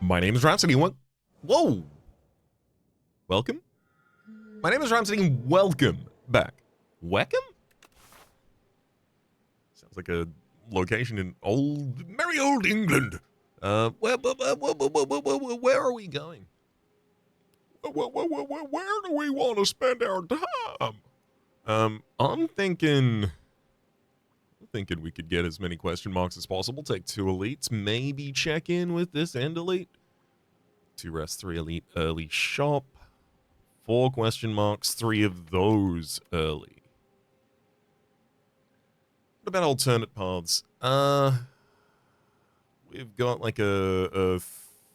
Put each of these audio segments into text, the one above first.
My name is Rhapsody. Whoa! Welcome? My name is Rhapsody and welcome back. Weckham? Sounds like a location in merry old England. Where are we going? Where do we want to spend our time? I'm thinking we could get as many question marks as possible, take 2 elites, maybe check in with this end elite. 2 rest, 3 elite, early shop. 4 question marks, 3 of those early. What about alternate paths? We've got like a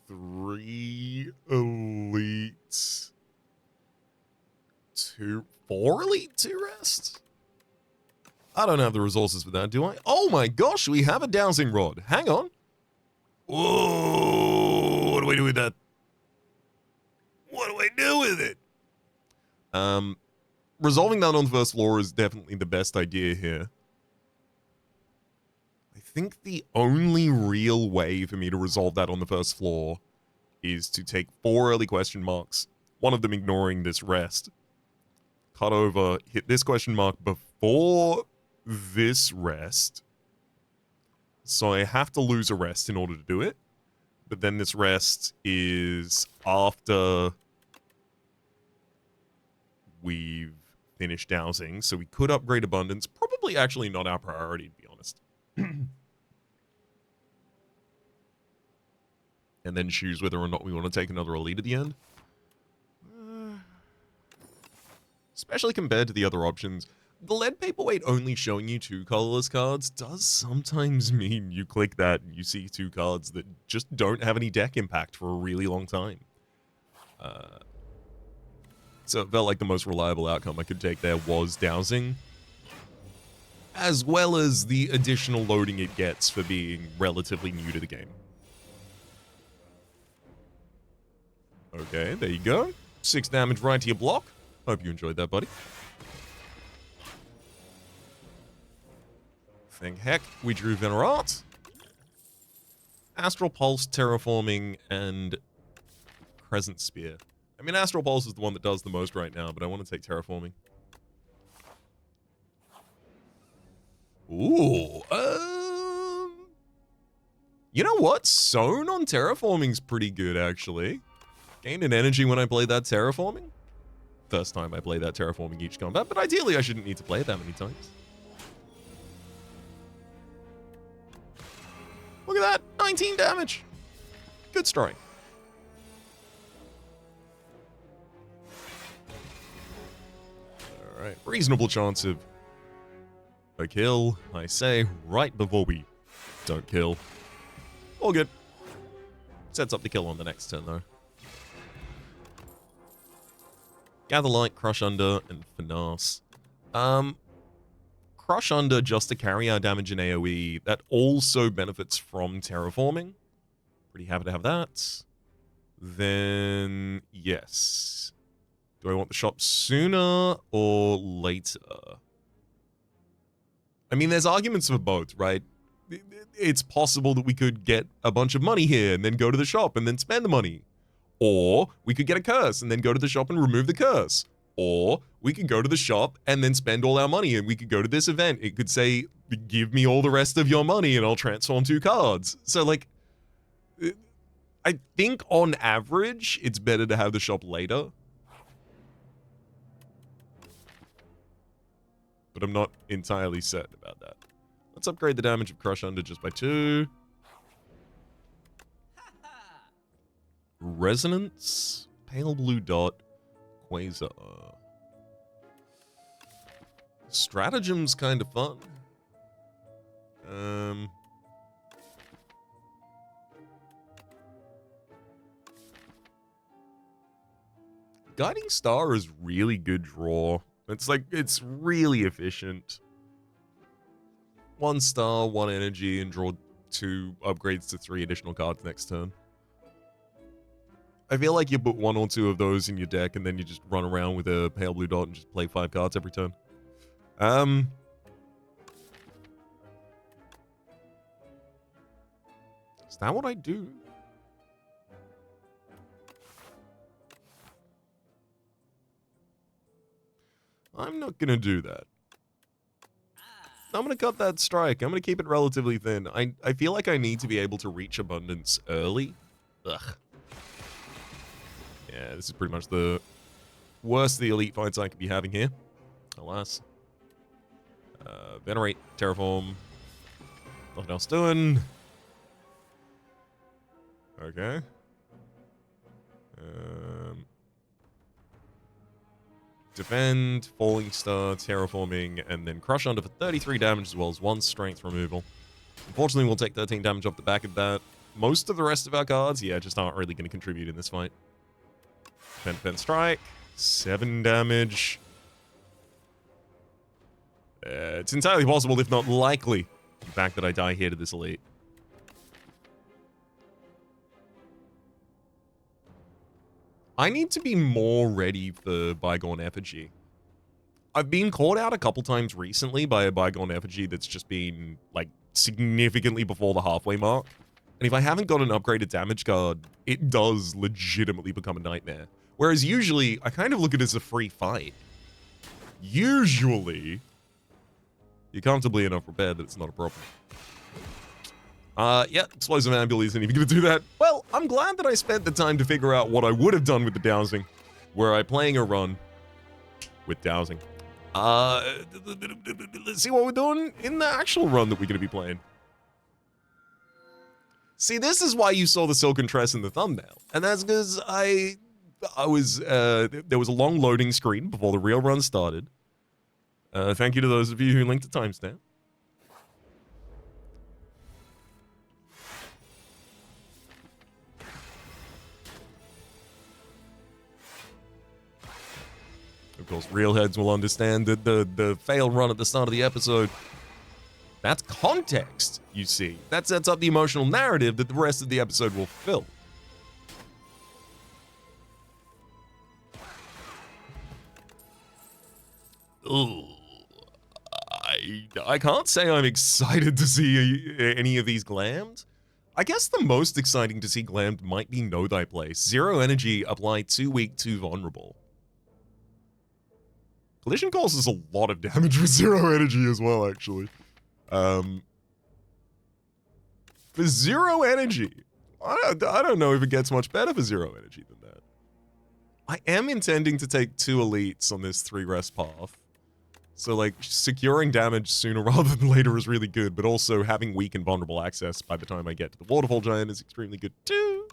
3 elites, 4 elite, 2 rest? I don't have the resources for that, do I? Oh my gosh, we have a dowsing rod. Hang on. Whoa, what do we do with that? What do I do with it? Resolving that on the first floor is definitely the best idea here. I think the only real way for me to resolve that on the first floor is to take 4 early question marks, one of them ignoring this rest, cut over, hit this question mark before this rest. So I have to lose a rest in order to do it. But then this rest is after we've finished dowsing, so we could upgrade abundance. Probably actually not our priority, to be honest. And then choose whether or not we want to take another elite at the end. Especially compared to the other options. The lead paperweight only showing you 2 colorless cards does sometimes mean you click that and you see 2 cards that just don't have any deck impact for a really long time. So it felt like the most reliable outcome I could take there was dowsing, as well as the additional loading it gets for being relatively new to the game. Okay, there you go. 6 damage right to your block. Hope you enjoyed that, buddy. Thank heck we drew Venerate. Astral Pulse, Terraforming, and Crescent Spear. I mean, Astral Pulse is the one that does the most right now, but I want to take Terraforming. Ooh, you know what? Sown on Terraforming's pretty good, actually. Gained an energy when I played that Terraforming. First time I played that Terraforming each combat, but ideally I shouldn't need to play it that many times. Look at that, 19 damage. Good strike. Alright, reasonable chance of a kill, I say, right before we don't kill. All good. Sets up the kill on the next turn, though. Gather Light, Crush Under, and Finesse. Crush Under just to carry our damage in AoE. That also benefits from Terraforming. Pretty happy to have that. Then, yes. Do I want the shop sooner or later? I mean, there's arguments for both, right? It's possible that we could get a bunch of money here and then go to the shop and then spend the money. Or we could get a curse and then go to the shop and remove the curse. Or we could go to the shop and then spend all our money and we could go to this event. It could say, give me all the rest of your money and I'll transform 2 cards. So, like, I think on average, it's better to have the shop later. But I'm not entirely certain about that. Let's upgrade the damage of Crush Under just by 2. Resonance, Pale Blue Dot, Quasar. Stratagem's kind of fun. Guiding Star is really good draw. It's really efficient. 1 star, 1 energy, and draw 2 upgrades to 3 additional cards next turn. I feel like you put 1 or 2 of those in your deck, and then you just run around with a Pale Blue Dot and just play 5 cards every turn. Is that what I do? I'm not going to do that. I'm going to cut that strike. I'm going to keep it relatively thin. I feel like I need to be able to reach abundance early. Ugh. Yeah, this is pretty much the worst of the elite fights I could be having here. Alas. Venerate, Terraform. Nothing else doing. Okay. Defend, Falling Star, Terraforming, and then Crush Under for 33 damage as well as 1 strength removal. Unfortunately, we'll take 13 damage off the back of that. Most of the rest of our cards, yeah, just aren't really going to contribute in this fight. Defend, Strike, 7 damage. It's entirely possible, if not likely, the fact that I die here to this elite. I need to be more ready for Bygone Effigy. I've been caught out a couple times recently by a Bygone Effigy that's just been, like, significantly before the halfway mark. And if I haven't got an upgraded damage card, it does legitimately become a nightmare. Whereas usually, I kind of look at it as a free fight. Usually, you're comfortably enough prepared that it's not a problem. Yeah, Explosive Ambulance isn't even going to do that. Well, I'm glad that I spent the time to figure out what I would have done with the dowsing. Were I playing a run with dowsing? Let's see what we're doing in the actual run that we're going to be playing. See, this is why you saw the Silken Tress in the thumbnail. And that's because there was a long loading screen before the real run started. Thank you to those of you who linked the timestamp. Of course, real heads will understand that the fail run at the start of the episode, that's context, you see. That sets up the emotional narrative that the rest of the episode will fill. Ooh. I can't say I'm excited to see any of these glammed. I guess the most exciting to see glammed might be Know Thy Place. 0 energy, apply 2 weak, 2 vulnerable. Collision causes a lot of damage with 0 energy as well, actually. For 0 energy, I don't know if it gets much better for 0 energy than that. I am intending to take 2 elites on this 3 rest path. So, like, securing damage sooner rather than later is really good, but also having weak and vulnerable access by the time I get to the Waterfall Giant is extremely good too.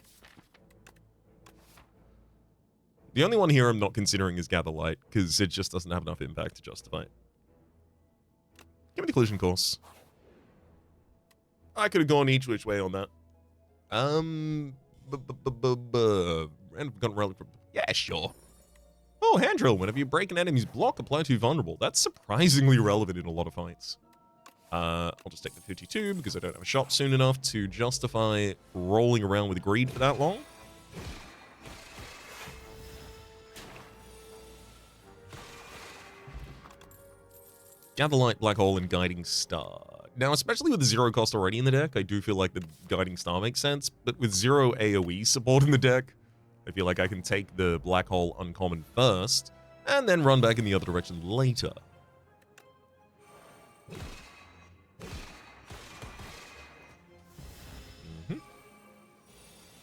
The only one here I'm not considering is Gather Light, because it just doesn't have enough impact to justify it. Give me the Collision Course. I could have gone each which way on that. Random gun relic. Yeah, sure. Oh, hand drill. Whenever you break an enemy's block, apply 2 vulnerable. That's surprisingly relevant in a lot of fights. I'll just take the 52 because I don't have a shop soon enough to justify rolling around with greed for that long. Gather Light, Black Hole, and Guiding Star. Now, especially with the 0 cost already in the deck, I do feel like the Guiding Star makes sense, but with 0 AoE support in the deck, I feel like I can take the Black Hole uncommon first, and then run back in the other direction later.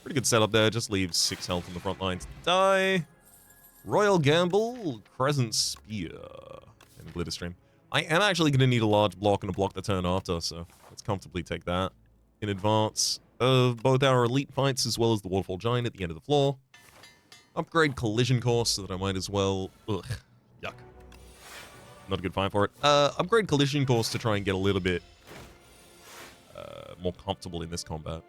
Pretty good setup there, just leaves 6 health on the front lines to die. Royal Gamble, Crescent Spear, and Glitter Stream. I am actually going to need a large block and a block the turn after, so let's comfortably take that in advance of both our elite fights as well as the Waterfall Giant at the end of the floor. Upgrade Collision Course so that I might as well... Ugh, yuck. Not a good fight for it. Upgrade Collision Course to try and get a little bit more comfortable in this combat.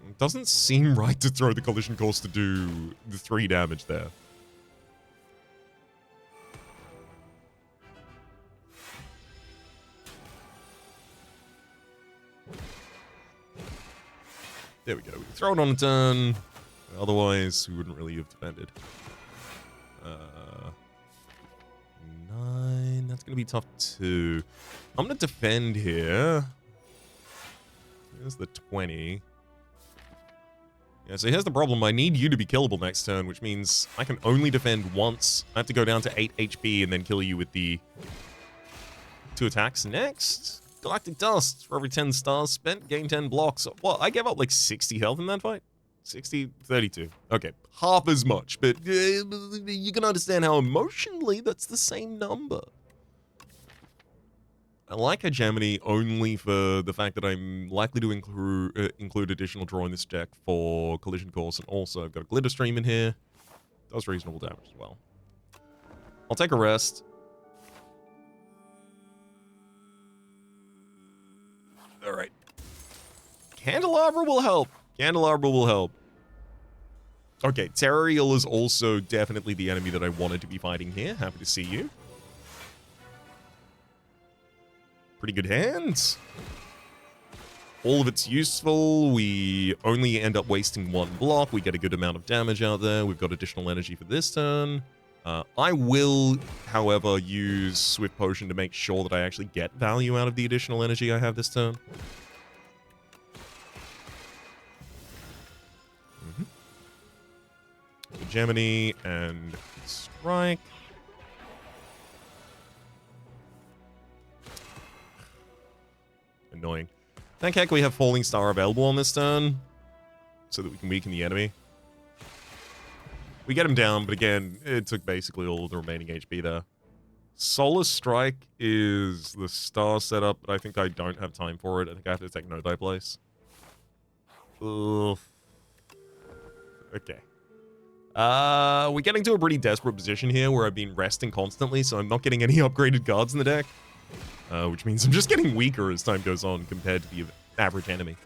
It doesn't seem right to throw the Collision Course to do the 3 damage there. There we go. We can throw it on a turn. Otherwise, we wouldn't really have defended. 9. That's going to be tough too. I'm going to defend here. Here's the 20. Yeah, so here's the problem. I need you to be killable next turn, which means I can only defend once. I have to go down to 8 HP and then kill you with the 2 attacks. Next, Galactic Dust. For every 10 stars spent, gain 10 blocks. Well, I gave up like 60 health in that fight. 60, 32. Okay, half as much, but you can understand how emotionally that's the same number. I like Hegemony only for the fact that I'm likely to include additional draw in this deck for Collision Course, and also I've got a Glitter Stream in here. Does reasonable damage as well. I'll take a rest. Alright. Candelabra will help. Candelabra will help. Okay, Terrariel is also definitely the enemy that I wanted to be fighting here. Happy to see you. Pretty good hands. All of it's useful. We only end up wasting 1 block. We get a good amount of damage out there. We've got additional energy for this turn. I will, however, use Swift Potion to make sure that I actually get value out of the additional energy I have this turn. Hegemony and Strike. Annoying. Thank heck we have Falling Star available on this turn, so that we can weaken the enemy. We get him down, but again, it took basically all of the remaining HP there. Solar Strike is the star setup, but I think I don't have time for it. I think I have to take Know Thy Place. Ugh. Okay. We're getting to a pretty desperate position here where I've been resting constantly, so I'm not getting any upgraded cards in the deck. Which means I'm just getting weaker as time goes on compared to the average enemy.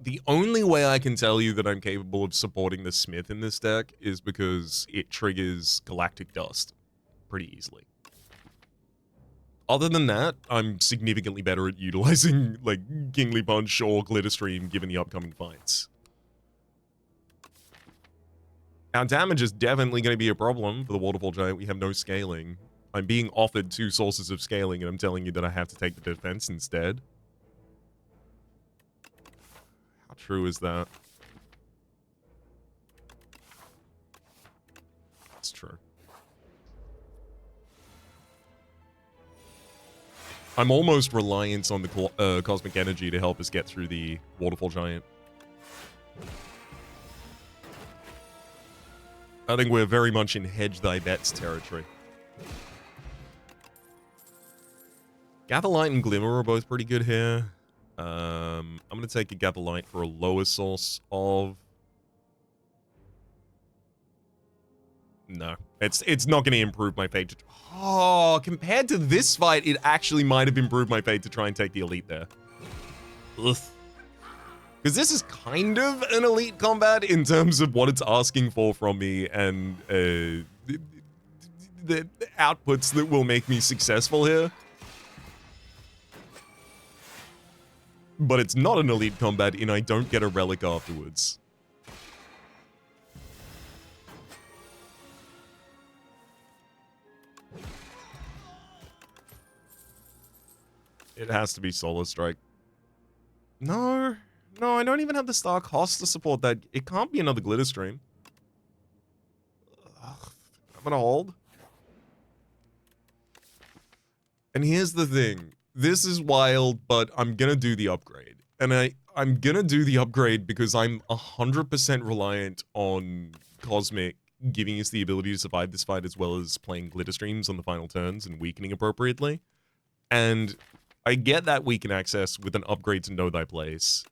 The only way I can tell you that I'm capable of supporting the Smith in this deck is because it triggers Galactic Dust pretty easily. Other than that, I'm significantly better at utilizing, like, Kingly Punch or Glitter Stream given the upcoming fights. Our damage is definitely going to be a problem for the Waterfall Giant. We have no scaling. I'm being offered 2 sources of scaling, and I'm telling you that I have to take the defense instead. How true is that? It's true. I'm almost reliant on the cosmic energy to help us get through the Waterfall Giant. I think we're very much in hedge thy bets territory. Gatherlight and Glimmer are both pretty good here. I'm going to take a Gatherlight for a lower source of... No, it's not going to improve my fate. Oh, compared to this fight, it actually might have improved my fate to try and take the elite there. Ugh. Because this is kind of an elite combat in terms of what it's asking for from me and the outputs that will make me successful here. But it's not an elite combat in I don't get a relic afterwards. It has to be Solar Strike. No, I don't even have the star cost to support that. It can't be another Glitter Stream. Ugh, I'm gonna hold. And here's the thing. This is wild, but I'm gonna do the upgrade. And I'm gonna do the upgrade because I'm 100% reliant on Cosmic giving us the ability to survive this fight as well as playing Glitter Streams on the final turns and weakening appropriately. And I get that weaken access with an upgrade to Know Thy Place.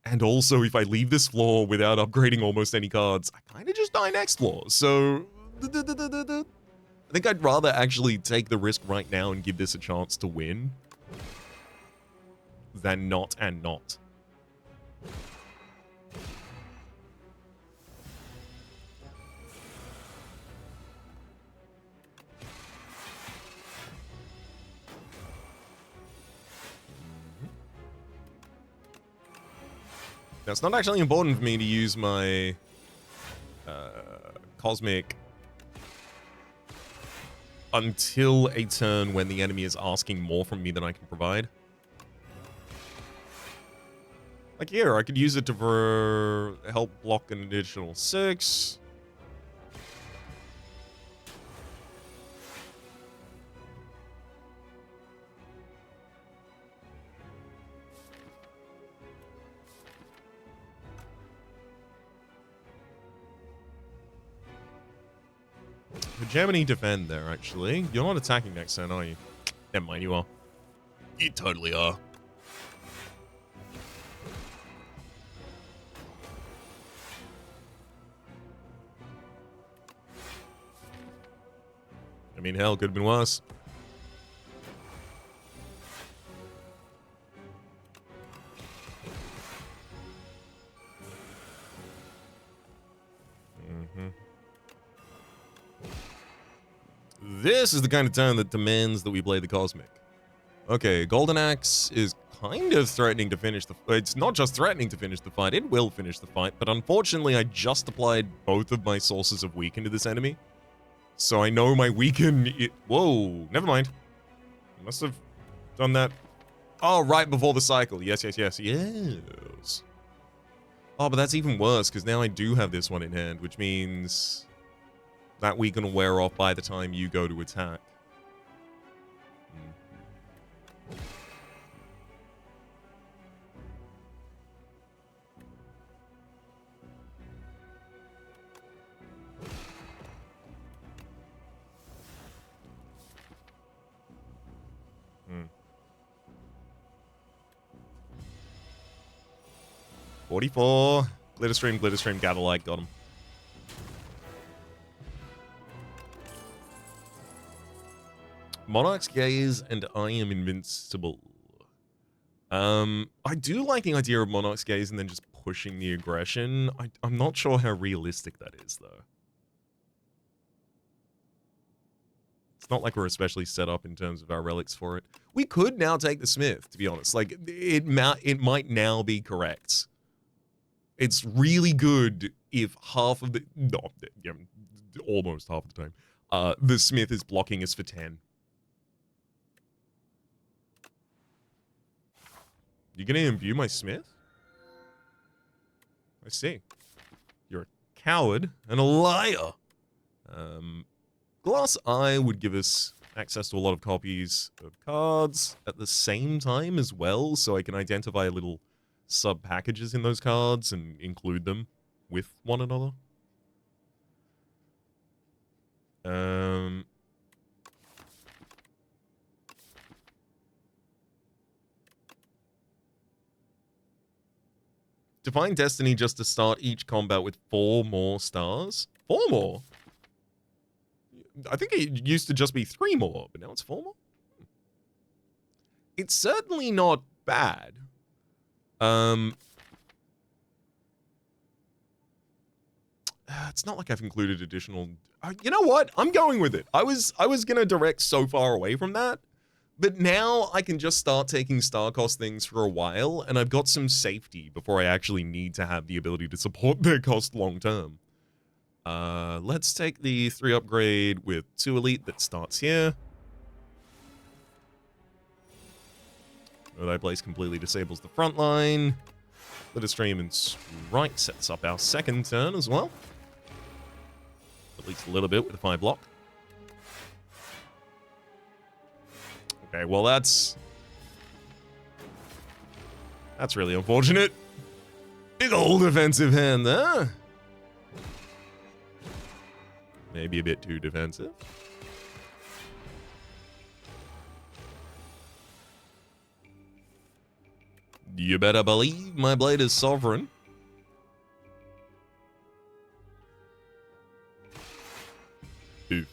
And also, if I leave this floor without upgrading almost any cards, I kind of just die next floor. So, I think I'd rather actually take the risk right now and give this a chance to win than not and not. Now, it's not actually important for me to use my Cosmic until a turn when the enemy is asking more from me than I can provide. Like here, I could use it to help block an additional 6. Germany defend there, actually. You're not attacking next turn, are you? Never mind, you are. You totally are. I mean, hell, could have been worse. This is the kind of turn that demands that we play the Cosmic. Okay, Golden Axe is kind of threatening to finish the... It's not just threatening to finish the fight, it will finish the fight, but unfortunately I just applied both of my sources of weaken to this enemy. So I know my weaken... Whoa, never mind. I must have done that... Oh, right before the cycle. Yes. Oh, but that's even worse, because now I do have this one in hand, which means... that weaken will wear off by the time you go to attack. Hmm. 44. Glitterstream, gather light, got him. Monarch's Gaze and I am invincible. I do like the idea of Monarch's Gaze and then just pushing the aggression. I'm not sure how realistic that is, though. It's not like we're especially set up in terms of our relics for it. We could now take the Smith, to be honest. Like, it might now be correct. It's really good if half of the... No, yeah, almost half of the time. The Smith is blocking us for 10. You gonna imbue my Smith? I see. You're a coward and a liar. Glass Eye would give us access to a lot of copies of cards at the same time as well, so I can identify little sub-packages in those cards and include them with one another. Define Destiny just to start each combat with 4 more stars? 4 more? I think it used to just be 3 more, but now it's 4 more? It's certainly not bad. It's not like I've included additional... you know what? I'm going with it. I was gonna direct so far away from that. But now I can just start taking star cost things for a while, and I've got some safety before I actually need to have the ability to support their cost long term. Let's take the 3 upgrade with 2 elite that starts here. That place completely disables the front line. Let us stream and strike sets up our second turn as well. At least a little bit with the 5 block. Okay, well that's really unfortunate. Big old defensive hand there. Maybe a bit too defensive. You better believe my blade is sovereign. Ooh.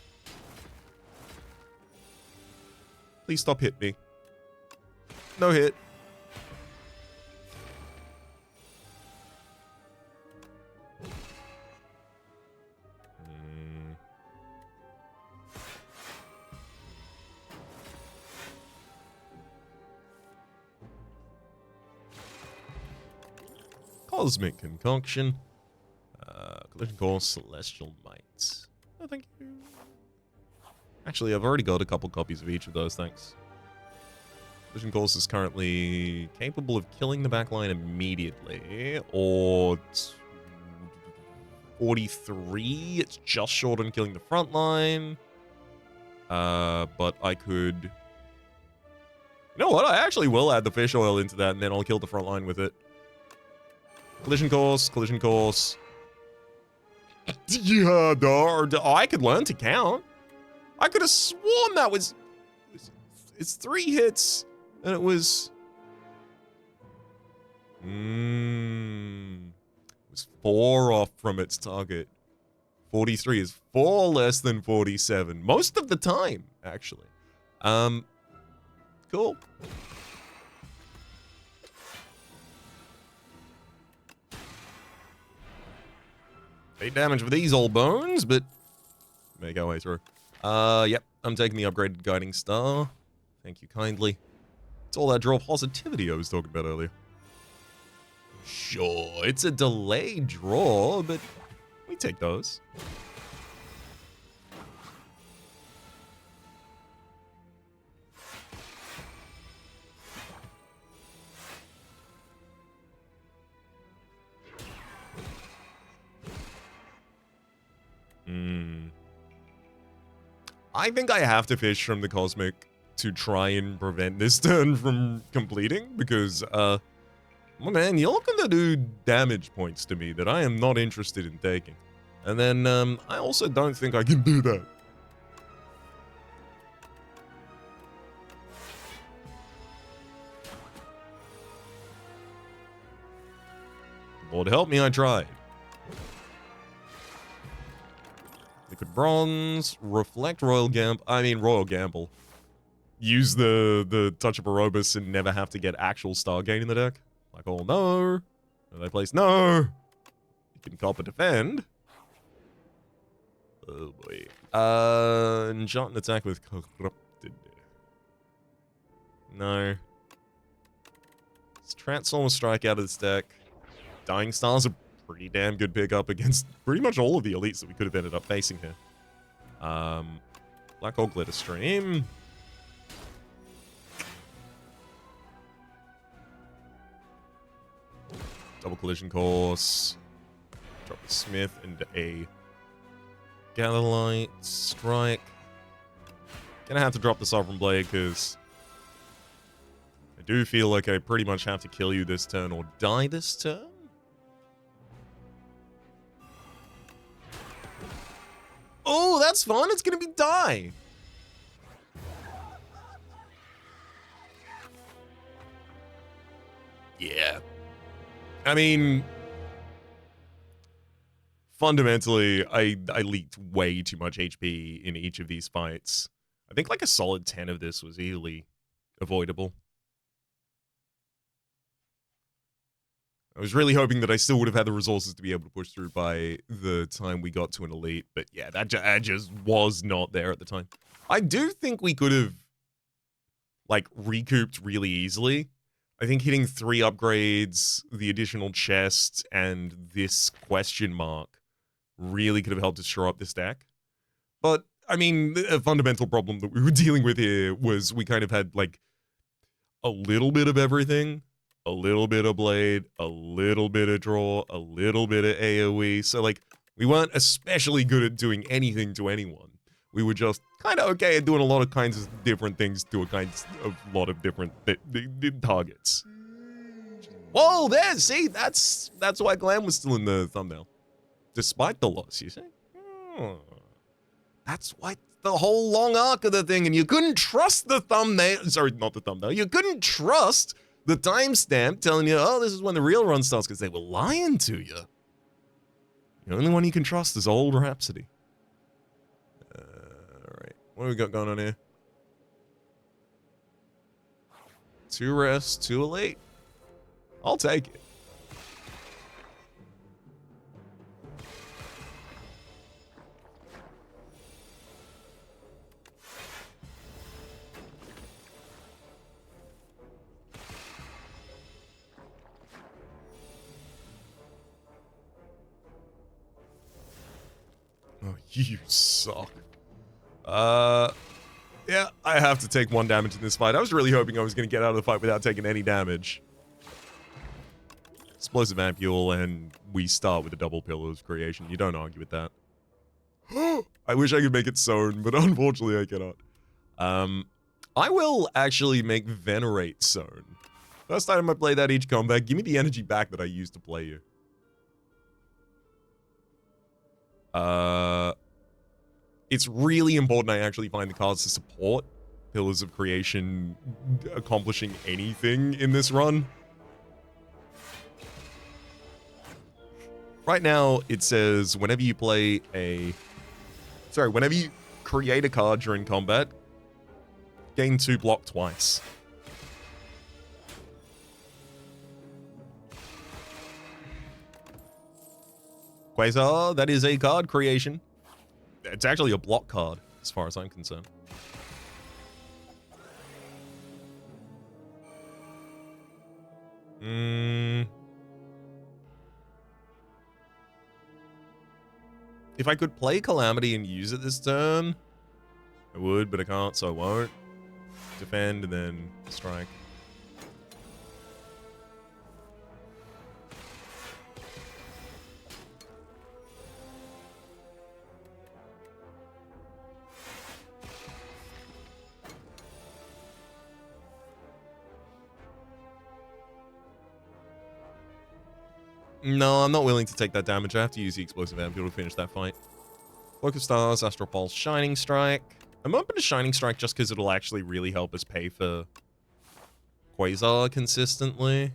Please stop hitting me. No hit. Cosmic Concoction. Collision Core, Celestial Might. Oh, thank you. Actually, I've already got a couple copies of each of those, thanks. Vision Course is currently capable of killing the backline immediately, or 43. It's just short on killing the front line. But I could... You know what? I actually will add the fish oil into that, and then I'll kill the front line with it. Collision course, collision course. Yeah, I could learn to count. I could have sworn that was... It's 3 hits, and it was... It was 4 off from its target. 43 is 4 less than 47. Most of the time, actually. Cool. 8 damage for these old bones, but make our way through. Yep, I'm taking the upgraded guiding star. Thank you kindly. It's all that draw positivity I was talking about earlier. Sure, it's a delayed draw, but we take those. I think I have to fish from the Cosmic to try and prevent this turn from completing, because, well, man, you're gonna do damage points to me that I am not interested in taking. And then, I also don't think I can do that. Lord help me, I tried. Liquid Bronze, Reflect Royal Gamble. Use the Touch of Aerobus and never have to get actual Stargate in the deck. Like, oh no. No, they place no. You can copper defend. Oh boy. Enchant and attack with Corrupted. No. Let's Transform Strike out of this deck. Dying Star's a pretty damn good pickup against pretty much all of the elites that we could have ended up facing here. Black Hole Glitter Stream. Double Collision Course. Drop the Smith and a Gatherlight Strike. Gonna have to drop the Sovereign Blade because I do feel like I pretty much have to kill you this turn or die this turn. Oh, that's fun. It's gonna be die. Yeah. I mean, fundamentally, I leaked way too much HP in each of these fights. I think like a solid 10 of this was easily avoidable. I was really hoping that I still would have had the resources to be able to push through by the time we got to an elite, but yeah, that just was not there at the time. I do think we could have, like, recouped really easily. I think hitting 3 upgrades, the additional chest, and this question mark really could have helped us shore up this deck. But, I mean, a fundamental problem that we were dealing with here was we kind of had, like, a little bit of everything. A little bit of blade, a little bit of draw, a little bit of AoE. So, like, we weren't especially good at doing anything to anyone. We were just kind of okay at doing a lot of kinds of different things to a lot of different targets. Whoa, there, see, that's why Glam was still in the thumbnail. Despite the loss, you see? That's why the whole long arc of the thing, and you couldn't trust the thumbnail. Sorry, not the thumbnail. You couldn't trust the timestamp telling you, oh, this is when the real run starts, because they were lying to you. The only one you can trust is old Rhapsody. Alright, what do we got going on here? 2 rest, 2 elite. I'll take it. Oh, you suck. Yeah, I have to take 1 damage in this fight. I was really hoping I was going to get out of the fight without taking any damage. Explosive Ampule, and we start with a double Pillar of Creation. You don't argue with that. I wish I could make it Sown, but unfortunately I cannot. I will actually make Venerate Sown. First time I play that each combat, give me the energy back that I used to play you. It's really important I actually find the cards to support Pillars of Creation accomplishing anything in this run. Right now, it says whenever you play a... Sorry, whenever you create a card during combat, gain 2 block twice. Quasar, that is a card creation. It's actually a block card, as far as I'm concerned. If I could play Calamity and use it this turn, I would, but I can't, so I won't. Defend and then strike. No, I'm not willing to take that damage. I have to use the Explosive Ampule to finish that fight. Cloak of Stars, Astral Pulse, Shining Strike. I'm open to Shining Strike just because it'll actually really help us pay for Quasar consistently.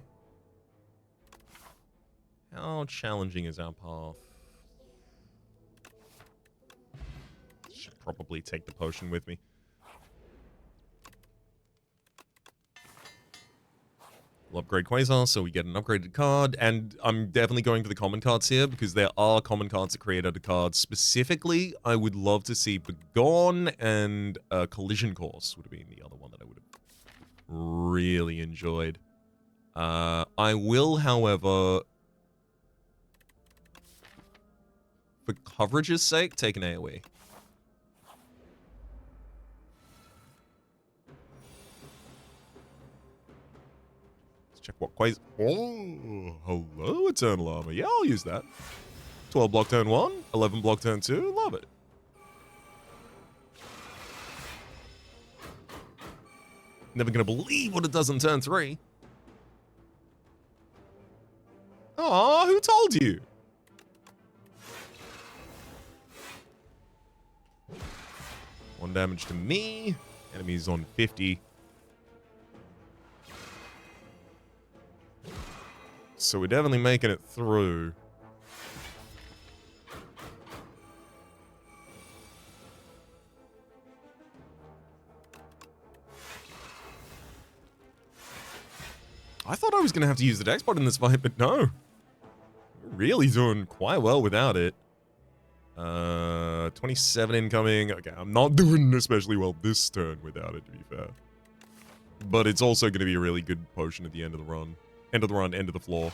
How challenging is our path? Should probably take the potion with me. We'll upgrade Quasar, so we get an upgraded card, and I'm definitely going for the common cards here, because there are common cards that create other cards. Specifically, I would love to see Begone and Collision Course would have been the other one that I would have really enjoyed. I will, however, for coverage's sake, take an AoE. Check what Quasar... Oh, hello, Eternal Armor. Yeah, I'll use that. 12 block turn 1, 11 block turn 2. Love it. Never gonna believe what it does on turn 3. Aw, who told you? One damage to me. Enemies on 50. So we're definitely making it through. I thought I was going to have to use the Dex Pod in this fight, but no. We're really doing quite well without it. 27 incoming. Okay, I'm not doing especially well this turn without it, to be fair. But it's also going to be a really good potion at the end of the run. End of the run, end of the floor.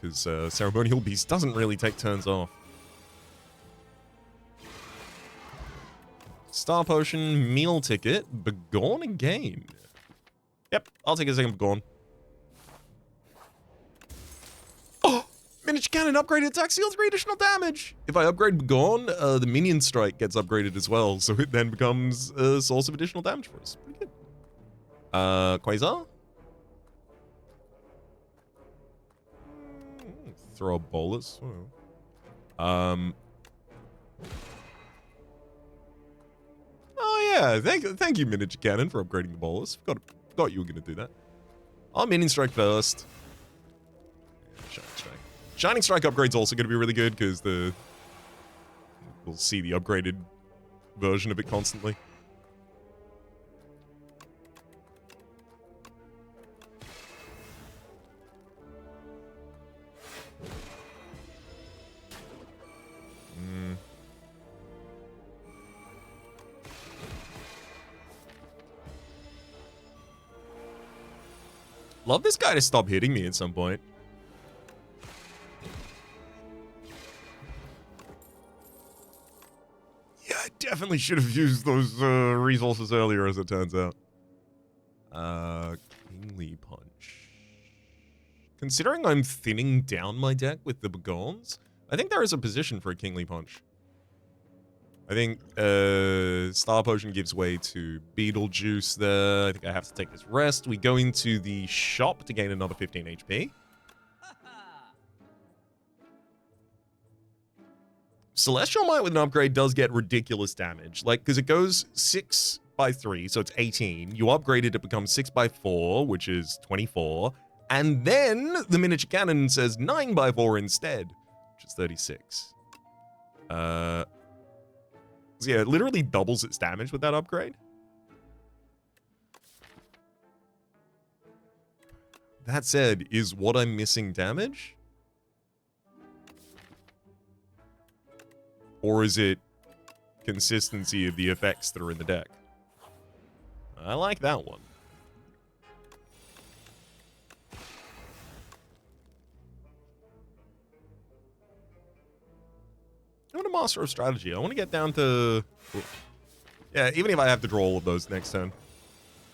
Because Ceremonial Beast doesn't really take turns off. Star Potion, Meal Ticket, Begone again. Yep, I'll take a second Begone. Oh! Miniature Cannon upgraded attack seal 3 additional damage! If I upgrade Begone, the Minion Strike gets upgraded as well, so it then becomes a source of additional damage for us. Pretty good. Quasar? Throw a bolus. Oh yeah, thank you, Miniature Cannon, for upgrading the bolus. Forgot you were gonna do that. I'll Minion Strike first. Yeah, Shining Strike. Shining Strike upgrade's also gonna be really good because we'll see the upgraded version of it constantly. Love this guy to stop hitting me at some point. Yeah, definitely should have used those resources earlier, as it turns out. Kingly Punch. Considering I'm thinning down my deck with the Begons, I think there is a position for a Kingly Punch. I think Star Potion gives way to Beetlejuice there. I think I have to take this rest. We go into the shop to gain another 15 HP. Celestial Might with an upgrade does get ridiculous damage. Like, because it goes 6 by 3, so it's 18. You upgrade it, it becomes 6 by 4, which is 24. And then the miniature cannon says 9 by 4 instead, which is 36. So yeah, it literally doubles its damage with that upgrade. That said, is what I'm missing damage? Or is it consistency of the effects that are in the deck? I like that one. I want to master of strategy. I want to get down to... Yeah, even if I have to draw all of those next turn.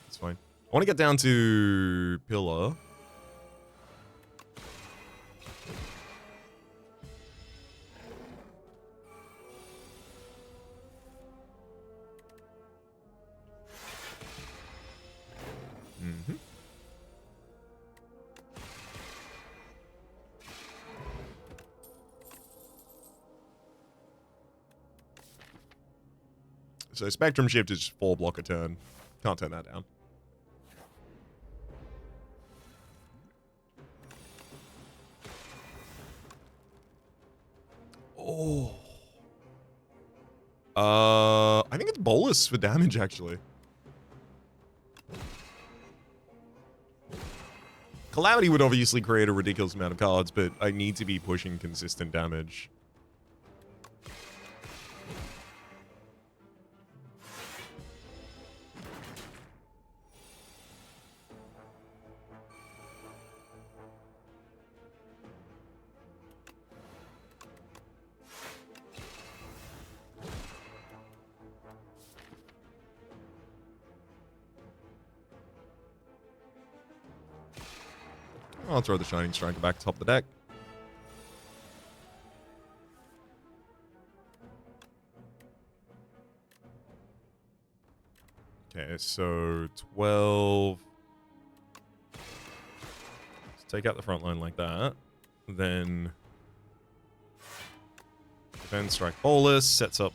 That's fine. I want to get down to Pillar. Mm-hmm. So Spectrum Shift is just 4 block a turn. Can't turn that down. Oh. I think it's Bolus for damage, actually. Calamity would obviously create a ridiculous amount of cards, but I need to be pushing consistent damage. I'll throw the Shining Striker back top of the deck. Okay, so 12. Let's take out the front line like that. Then Defense Strike Bolus sets up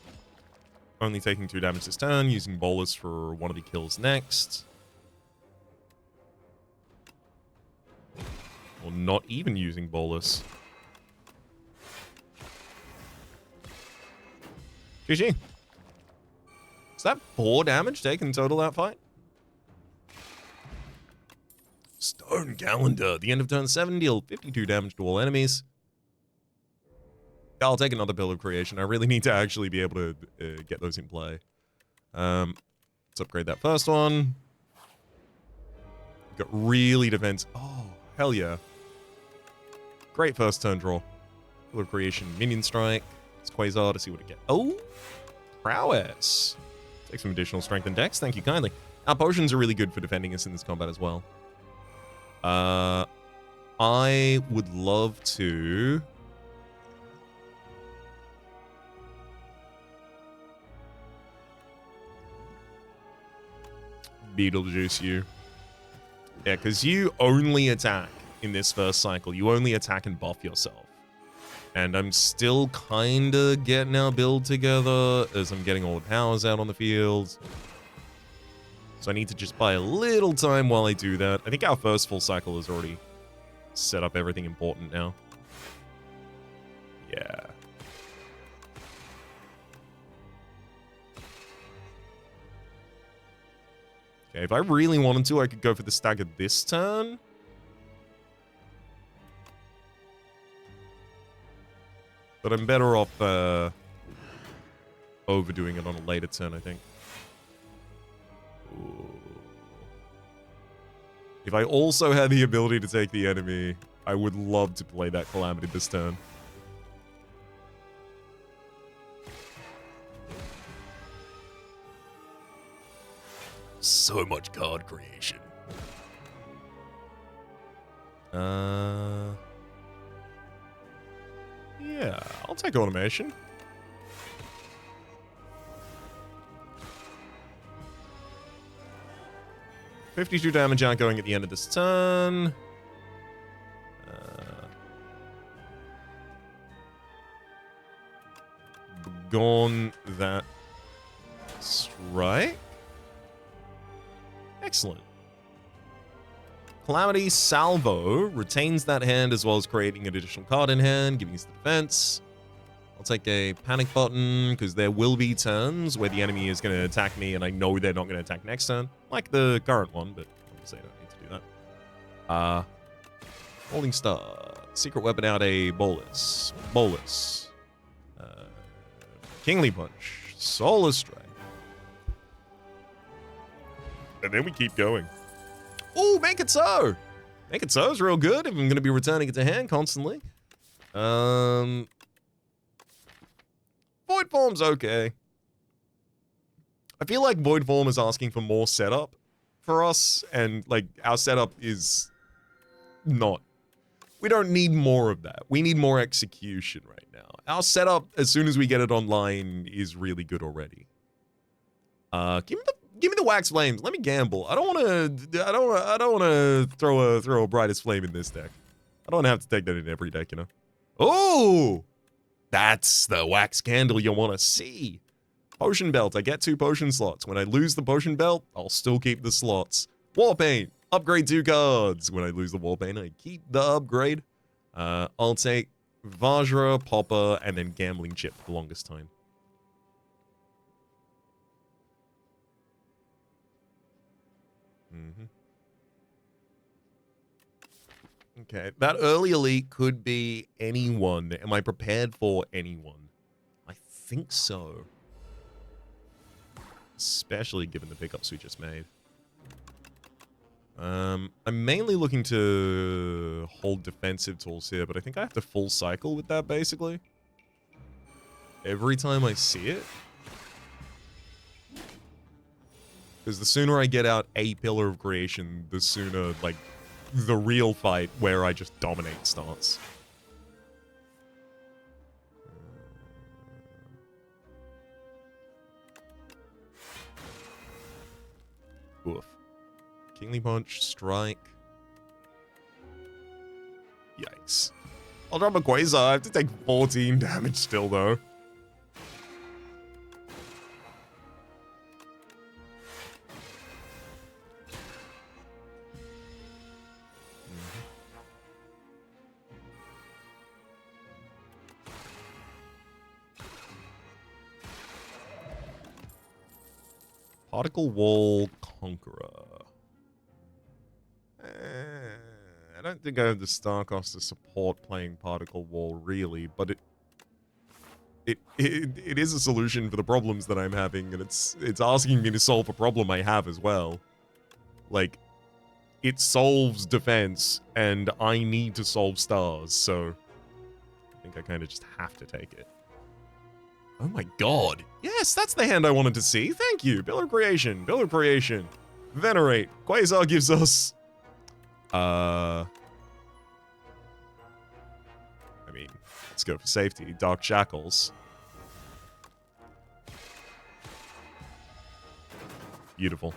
only taking 2 damage this turn, using Bolus for one of the kills next. Or not even using Bolus. GG. Is that 4 damage taken total that fight? Stone Calendar. The end of turn 7, deal 52 damage to all enemies. I'll take another Pill of Creation. I really need to actually be able to get those in play. Let's upgrade that first one. Got really defense. Oh, hell yeah. Great first turn draw. Pill of Creation, Minion Strike. It's Quasar to see what it gets. Oh, Prowess. Take some additional strength and dex. Thank you kindly. Our potions are really good for defending us in this combat as well. I would love to... Beetlejuice you. Yeah, because you only attack in this first cycle. You only attack and buff yourself. And I'm still kind of getting our build together as I'm getting all the powers out on the field. So I need to just buy a little time while I do that. I think our first full cycle has already set up everything important now. Yeah. Okay, if I really wanted to, I could go for the stagger this turn. But I'm better off overdoing it on a later turn, I think. Ooh. If I also had the ability to take the enemy, I would love to play that Calamity this turn. so much card creation. Yeah, I'll take automation. $52 damage outgoing at the end of this turn. Gone that strike. Excellent. Calamity Salvo retains that hand as well as creating an additional card in hand, giving us the defense. I'll take a panic button because there will be turns where the enemy is going to attack me and I know they're not going to attack next turn, like the current one, but obviously I don't need to do that. Holding Star. Secret weapon out a Bolus. Kingly Punch. Solar Strike. And then we keep going. Ooh, make it so! Make it so is real good if I'm going to be returning it to hand constantly. Void Form's okay. I feel like Void Form is asking for more setup for us, and, like, our setup is not. We don't need more of that. We need more execution right now. Our setup, as soon as we get it online, is really good already. Give me the wax flames. Let me gamble. I don't want to throw a brightest flame in this deck. I don't have to take that in every deck, you know. Oh, that's the wax candle you want to see. Potion belt. I get 2 potion slots. When I lose the potion belt, I'll still keep the slots. Warpaint. Upgrade 2 cards. When I lose the Warpaint, I keep the upgrade. I'll take Vajra, Popper, and then Gambling Chip for the longest time. Okay, that early elite could be anyone. Am I prepared for anyone? I think so. Especially given the pickups we just made. I'm mainly looking to hold defensive tools here, but I think I have to full cycle with that, basically. Every time I see it. Because the sooner I get out a Pillar of Creation, the sooner, like, the real fight where I just dominate starts. Oof. Kingly Punch, Strike. Yikes. I'll drop a Quasar. I have to take 14 damage still, though. Particle Wall Conqueror. I don't think I have the star cost to support playing Particle Wall, really, but it is a solution for the problems that I'm having, and it's asking me to solve a problem I have as well. Like, it solves defense, and I need to solve stars, so I think I kind of just have to take it. Oh my god. Yes, that's the hand I wanted to see. Thank you. Pillar of Creation. Pillar of Creation. Venerate. Quasar gives us... I mean, let's go for safety. Dark Shackles. Beautiful.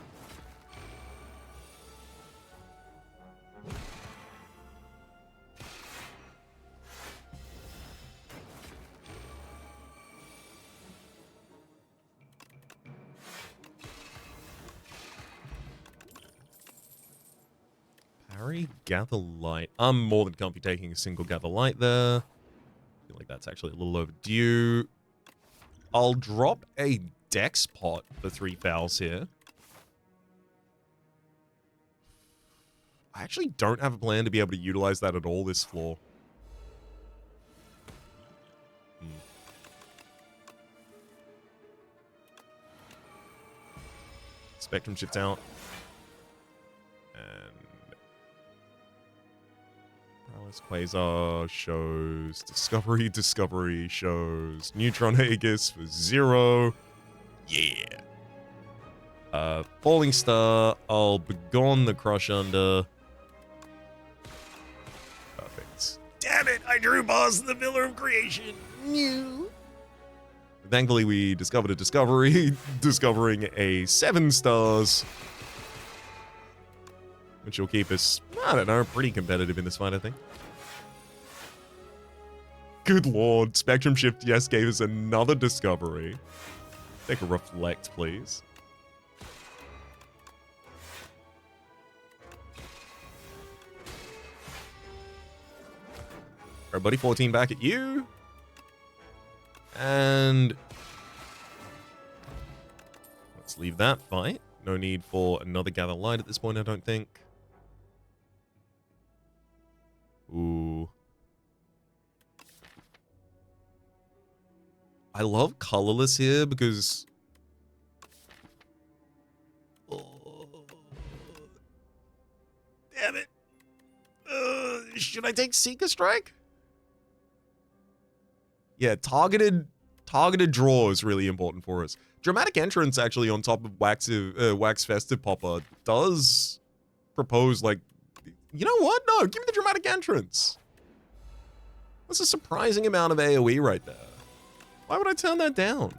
Gather Light. I'm more than comfy taking a single Gather Light there. I feel like that's actually a little overdue. I'll drop a Dex Pot for 3 fouls here. I actually don't have a plan to be able to utilize that at all this floor. Spectrum Shift out. Quasar shows Discovery shows Neutron Aegis for 0. Yeah. Falling Star. I'll begone the Crush Under. Perfect. Damn it! I drew boss the Pillar of Creation. New. Thankfully, we discovered a discovery, discovering a 7 stars, which will keep us, I don't know, pretty competitive in this fight, I think. Good lord, Spectrum Shift, yes, gave us another discovery. Take a Reflect, please. Alright, buddy, 14 back at you. And let's leave that fight. No need for another Gather Light at this point, I don't think. Ooh. I love colorless here because... Oh, damn it. Should I take Seeker Strike? Yeah, targeted draw is really important for us. Dramatic Entrance, actually, on top of Wax Festive Popper, does propose, like... You know what? No, give me the Dramatic Entrance. That's a surprising amount of AoE right there. Why would I turn that down?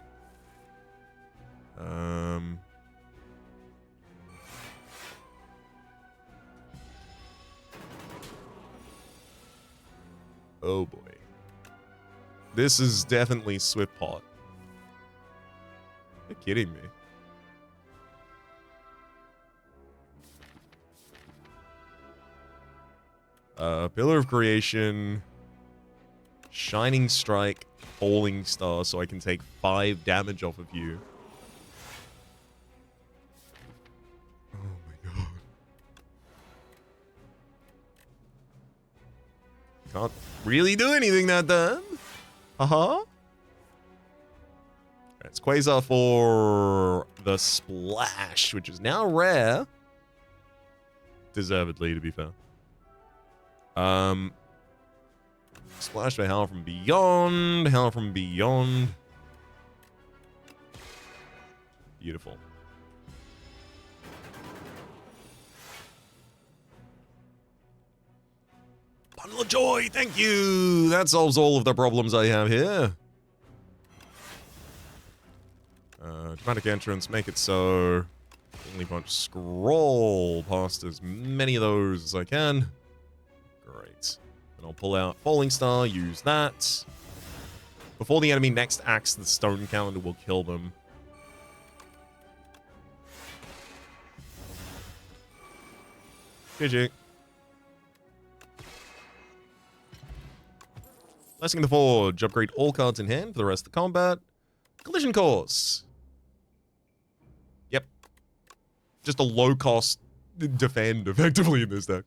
Oh boy. This is definitely Swift Pot. You're kidding me. Pillar of Creation, Shining Strike, Falling Star, so I can take 5 damage off of you. Oh my god. Can't really do anything that turn. Uh-huh. It's Quasar for the Splash, which is now rare. Deservedly, to be fair. Splash for Howl from Beyond. Howl from Beyond. Beautiful. Bundle of Joy, thank you! That solves all of the problems I have here. Dramatic Entrance, make it so. Only Punch, scroll past as many of those as I can. Great. And I'll pull out Falling Star, use that. Before the enemy next acts the Stone Calendar will kill them. GG. Blessing of the Forge. Upgrade all cards in hand for the rest of the combat. Collision Course. Yep. Just a low-cost defend, effectively, in this deck.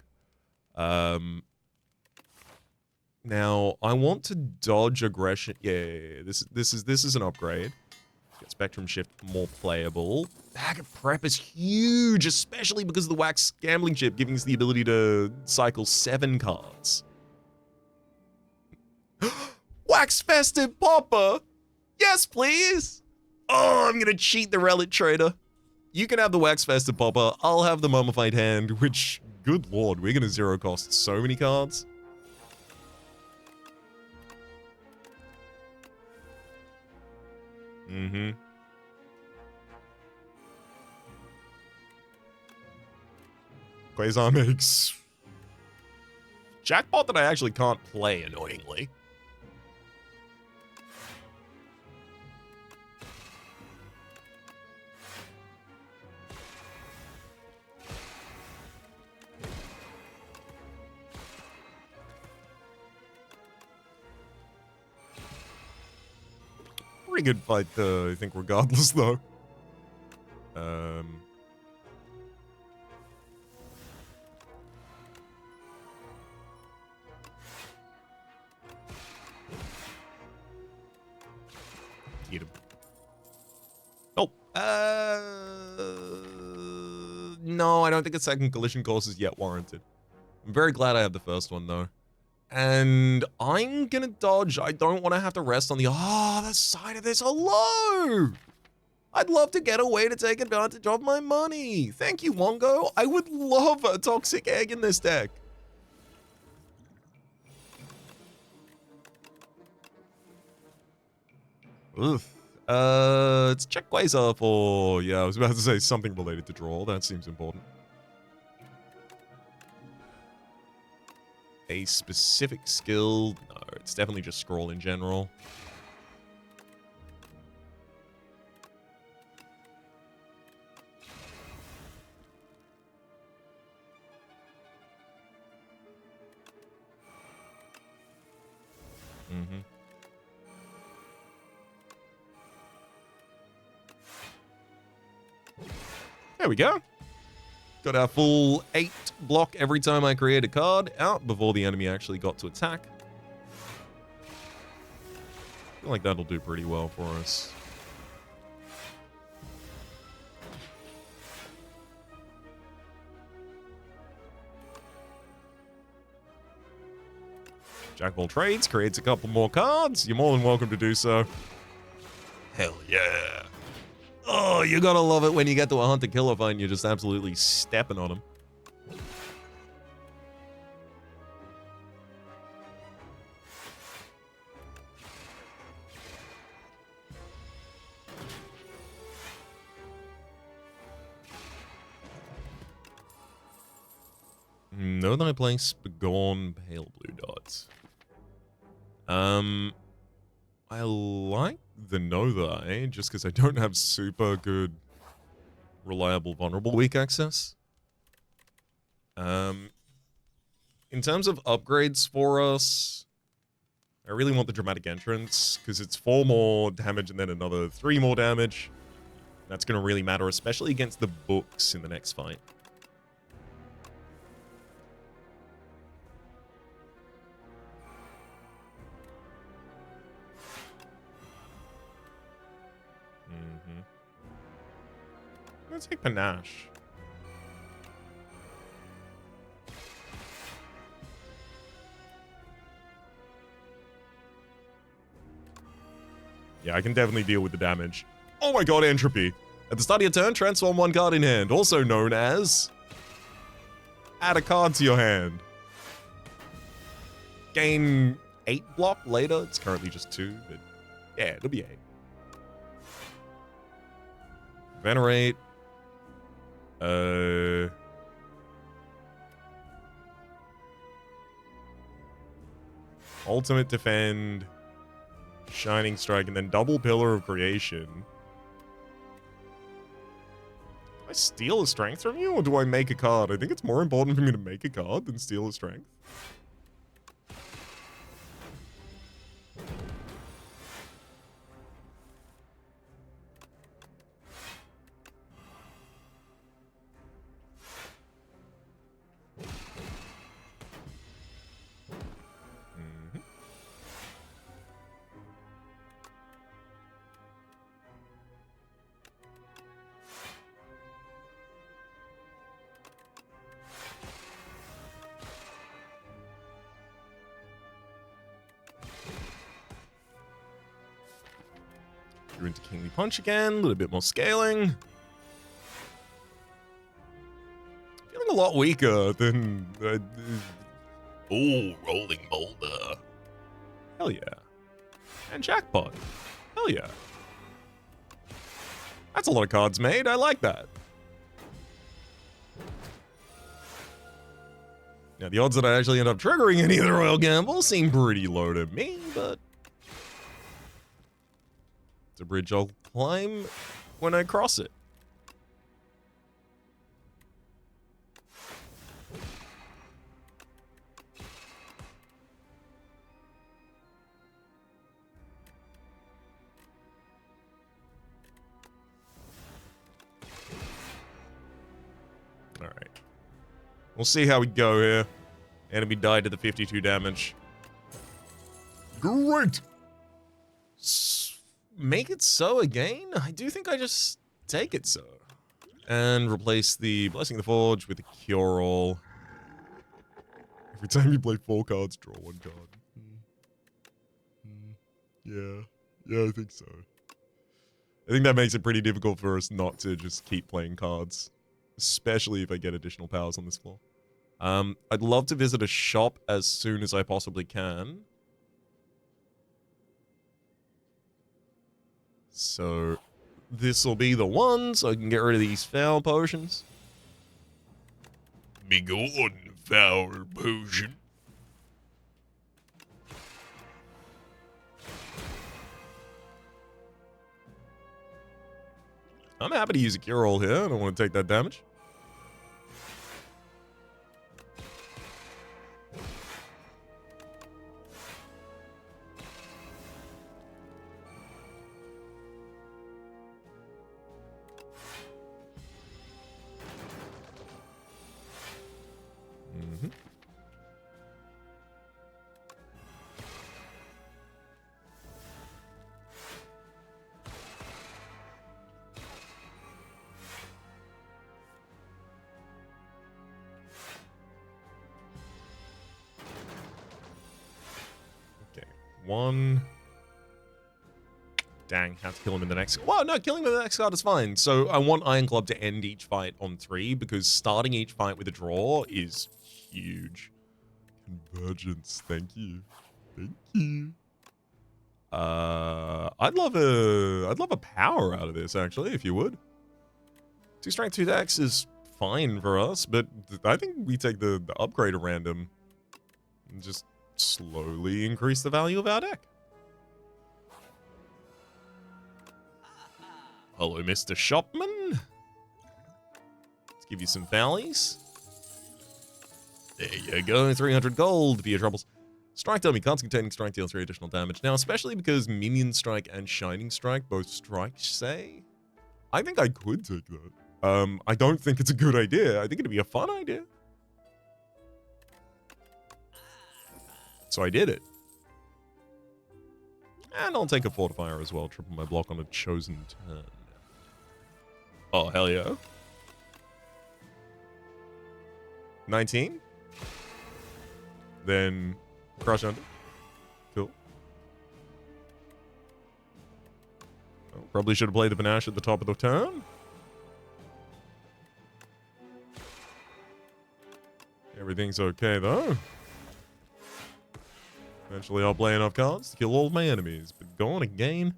Now, I want to dodge aggression. Yeah. This is an upgrade. Get Spectrum Shift more playable. Bag of Prep is huge, especially because of the Wax Gambling Chip, giving us the ability to cycle 7 cards. Wax Festive Popper! Yes, please! Oh, I'm gonna cheat the Relic Trader. You can have the Wax Festive Popper, I'll have the Mummified Hand, which, good lord, we're gonna zero cost so many cards. Mm-hmm. Quasar makes... Jackpot that I actually can't play, annoyingly. Pretty good fight, I think, regardless, though. Eat him. Oh, no, I don't think a second collision course is yet warranted. I'm very glad I have the first one, though. And I'm gonna dodge. I don't want to have to rest on the other side of this. Hello! I'd love to get a way to take advantage of my money. Thank you, Wongo. I would love a toxic egg in this deck. Oof. Let's check Quasar for... Yeah, I was about to say something related to draw. That seems important. A specific skill? No, it's definitely just scroll in general. Mm-hmm. There we go. Got our full 8 block every time I create a card out before the enemy actually got to attack. I feel like that'll do pretty well for us. Jack of all trades creates a couple more cards. You're more than welcome to do so. Hell yeah. Oh, you gotta love it when you get to a hunter-killer fight and you're just absolutely stepping on him. Know that I play Begone Pale Blue Dots. I like the Know That I, just because I don't have super good, reliable, vulnerable weak access. In terms of upgrades for us, I really want the Dramatic Entrance, because it's 4 more damage and then another 3 more damage. That's going to really matter, especially against the books in the next fight. Let's take Panache. Yeah, I can definitely deal with the damage. Oh my god, Entropy. At the start of your turn, transform 1 card in hand, also known as... add a card to your hand. Gain 8 block later. It's currently just 2, but yeah, it'll be 8. Venerate. Ultimate Defend, Shining Strike, and then double Pillar of Creation. Do I steal a strength from you, or do I make a card? I think it's more important for me to make a card than steal a strength. You're into Kingly Punch again, a little bit more scaling. Feeling a lot weaker than... ooh, Rolling Boulder. Hell yeah. And Jackpot. Hell yeah. That's a lot of cards made, I like that. Now, the odds that I actually end up triggering any of the Royal Gamble seem pretty low to me, but... it's a bridge I'll climb when I cross it. Alright. We'll see how we go here. Enemy died to the 52 damage. Great! Make it so again? I do think I just take it so. And replace the Blessing of the Forge with the Cure All. Every time you play 4 cards, draw 1 card. Yeah. Yeah, I think so. I think that makes it pretty difficult for us not to just keep playing cards. Especially if I get additional powers on this floor. I'd love to visit a shop as soon as I possibly can. So, this'll be the one, so I can get rid of these foul potions. Be gone, foul potion. I'm happy to use a cure all here. I don't want to take that damage. One. Dang, have to kill him in the next... Well, no, killing him in the next card is fine. So I want Iron Club to end each fight on 3, because starting each fight with a draw is huge. Convergence, thank you. Thank you. I'd love a power out of this, actually, if you would. 2 strength, 2 dex is fine for us, but I think we take the upgrade at random and just slowly increase the value of our deck. Hello, Mr. Shopman. Let's give you some valleys. There you go, 300 gold for your troubles. Strike dummy, cards containing strike deal 3 additional damage. Now, especially because Minion Strike and Shining Strike both strike, say, I think I could take that. I don't think it's a good idea. I think it'd be a fun idea. So I did it. And I'll take a Fortifier as well, triple my block on a chosen turn. Oh, hell yeah. 19. Then Crush Under. Cool. Oh, probably should have played the Panache at the top of the turn. Everything's okay, though. Eventually I'll play enough cards to kill all of my enemies. But gone again?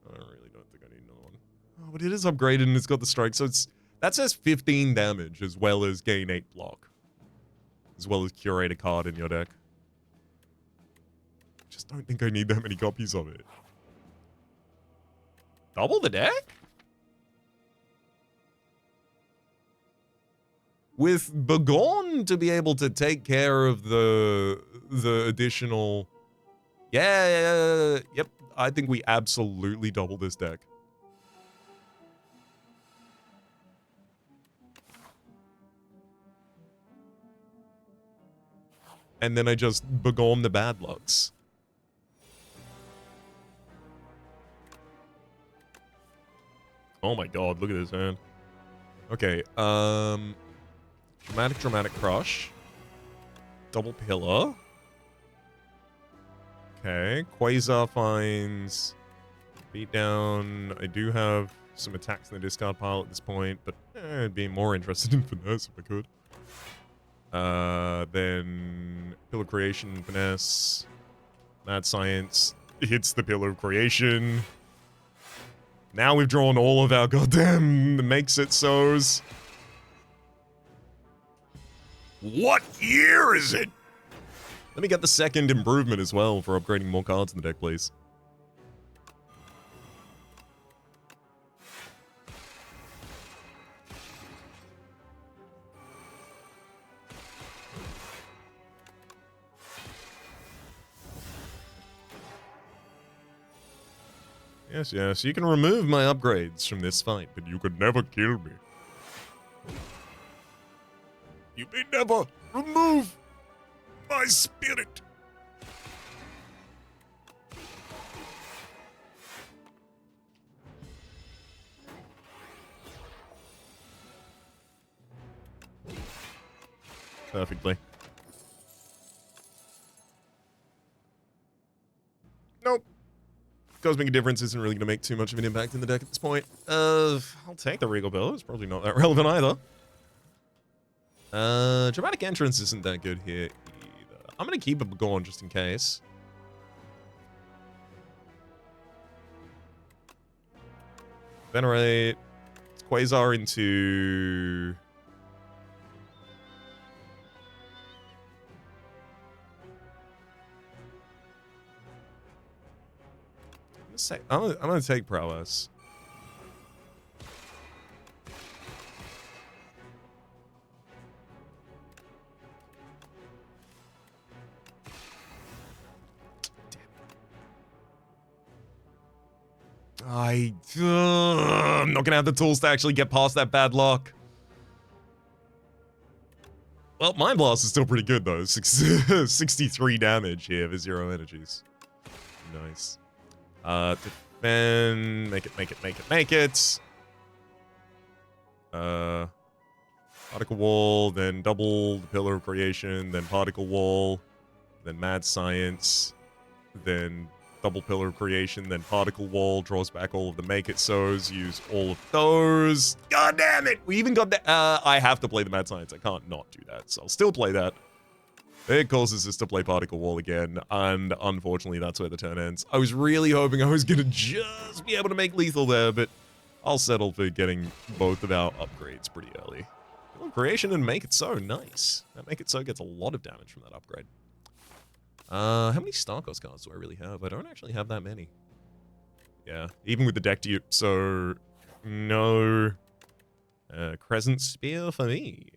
I really don't think I need another one. Oh, but it is upgraded and it's got the strike, so that says 15 damage as well as gain 8 block. As well as curate a card in your deck. I just don't think I need that many copies of it. Double the deck? With Begone to be able to take care of the additional... Yeah, yep. I think we absolutely double this deck. And then I just Begone the bad lucks. Oh my god, look at this hand. Okay, Dramatic Crush. Double Pillar. Okay, Quasar finds Beatdown. I do have some attacks in the discard pile at this point, but I'd be more interested in Finesse if I could. Then Pillar Creation, Finesse. Mad Science hits the Pillar of Creation. Now we've drawn all of our goddamn makes it so's. What year is it? Let me get the second improvement as well for upgrading more cards in the deck, please. Yes, yes, you can remove my upgrades from this fight, but you could never kill me. You may never remove my spirit. Perfectly. Nope. Cosmic Indifference isn't really going to make too much of an impact in the deck at this point. I'll take the Regal Bill. It's probably not that relevant either. Dramatic Entrance isn't that good here either. I'm going to keep a Begone just in case. Venerate. Quasar into... I'm gonna take Prowess. I'm not gonna have the tools to actually get past that bad luck. Well, Mind Blast is still pretty good though. 63 damage here for 0 energies. Nice. Defend. Make it. Particle Wall, then double the Pillar of Creation, then Particle Wall, then Mad Science, then double Pillar of Creation, then Particle Wall, draws back all of the Make It So's, use all of those. God damn it! We even got the, I have to play the Mad Science. I can't not do that, so I'll still play that. It causes us to play Particle Wall again, and unfortunately that's where the turn ends. I was really hoping I was gonna just be able to make lethal there, but I'll settle for getting both of our upgrades pretty early. Well, Creation and Make It So, nice. That Make It So gets a lot of damage from that upgrade. How many Starcross cards do I really have? I don't actually have that many. Yeah, even with the deck dupe, so no Crescent Spear for me.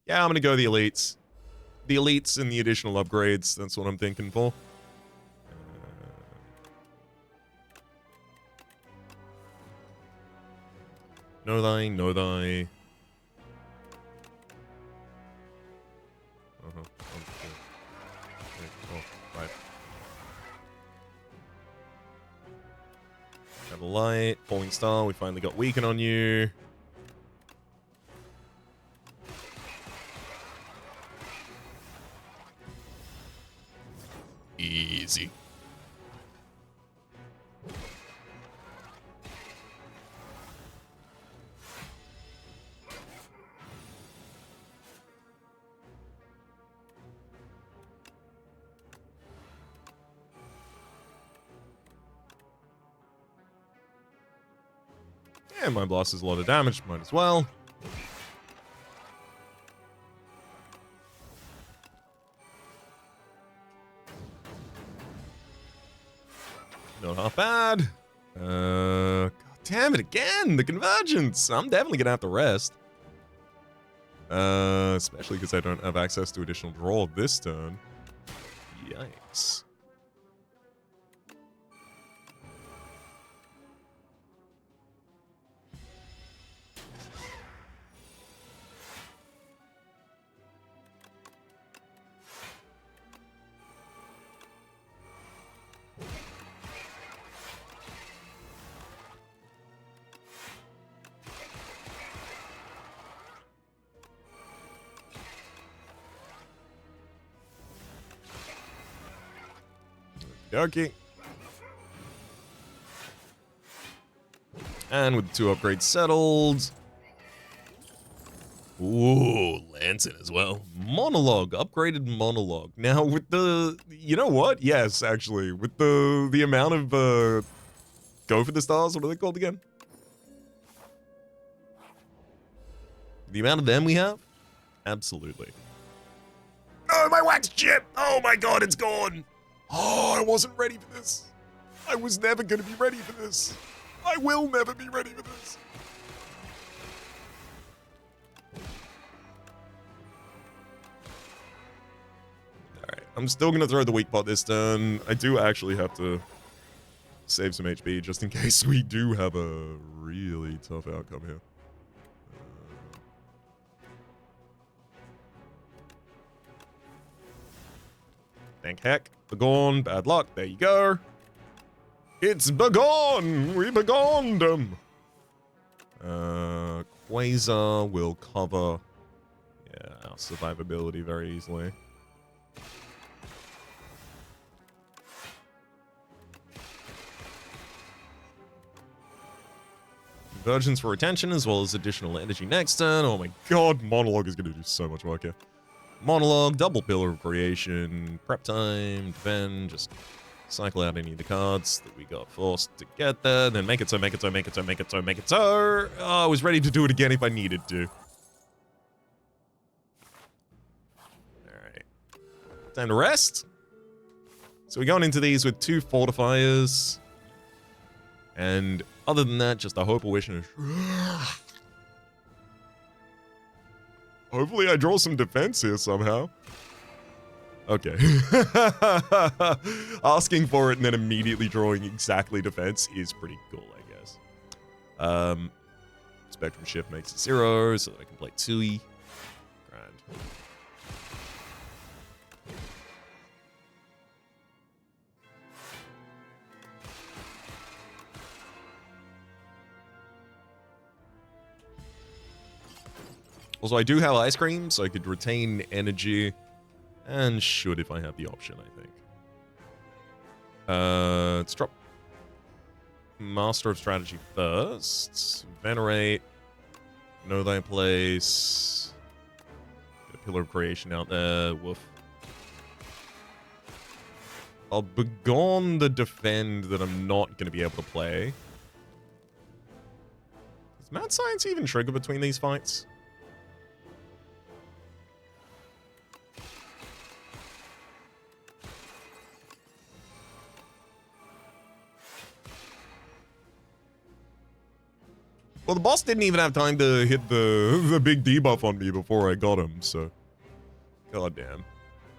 Yeah, I'm gonna go the elites. The elites and the additional upgrades, that's what I'm thinking for. Know thy. Okay, right. Have a light, Falling Star, we finally got Weaken on you. Easy. Yeah, Mind Blast is a lot of damage, might as well. Not half bad. God damn it again! The Convergence! I'm definitely gonna have to rest. Especially because I don't have access to additional draw this turn. Yikes. Okay. And with the 2 upgrades settled. Ooh, Lancin as well. Monologue, upgraded Monologue. Now with the, you know what? Yes, actually, with the amount of Go for the Stars, what are they called again? The amount of them we have? Absolutely. Oh, my wax chip! Oh my god, it's gone! Oh, I wasn't ready for this. I was never going to be ready for this. I will never be ready for this. Alright, I'm still going to throw the weak pot this turn. I do actually have to save some HP just in case we do have a really tough outcome here. Thank heck. Begone, bad luck. There you go. It's begone! We begoned them! Quasar will cover, yeah, our survivability very easily. Convergence for retention, as well as additional energy next turn. Oh my god, Monologue is going to do so much work here. Monologue, double Pillar of Creation, prep time, defend, just cycle out any of the cards that we got forced to get there, then make it so, make it so, make it so, make it so, make it so. Oh, I was ready to do it again if I needed to. Alright. Time to rest. So we're going into these with 2 fortifiers. And other than that, just a hope, a wish, and a... Hopefully I draw some defense here somehow. Okay. Asking for it and then immediately drawing exactly defense is pretty cool, I guess. Spectrum Shift makes it 0, so that I can play Tui. Grand. Also, I do have ice cream, so I could retain energy, and should if I have the option, I think. Let's drop Master of Strategy first. Venerate. Know Thy Place. Get a Pillar of Creation out there. Woof. I'll begone the defend that I'm not going to be able to play. Does Mad Science even trigger between these fights? Well, the boss didn't even have time to hit the big debuff on me before I got him, so... Goddamn.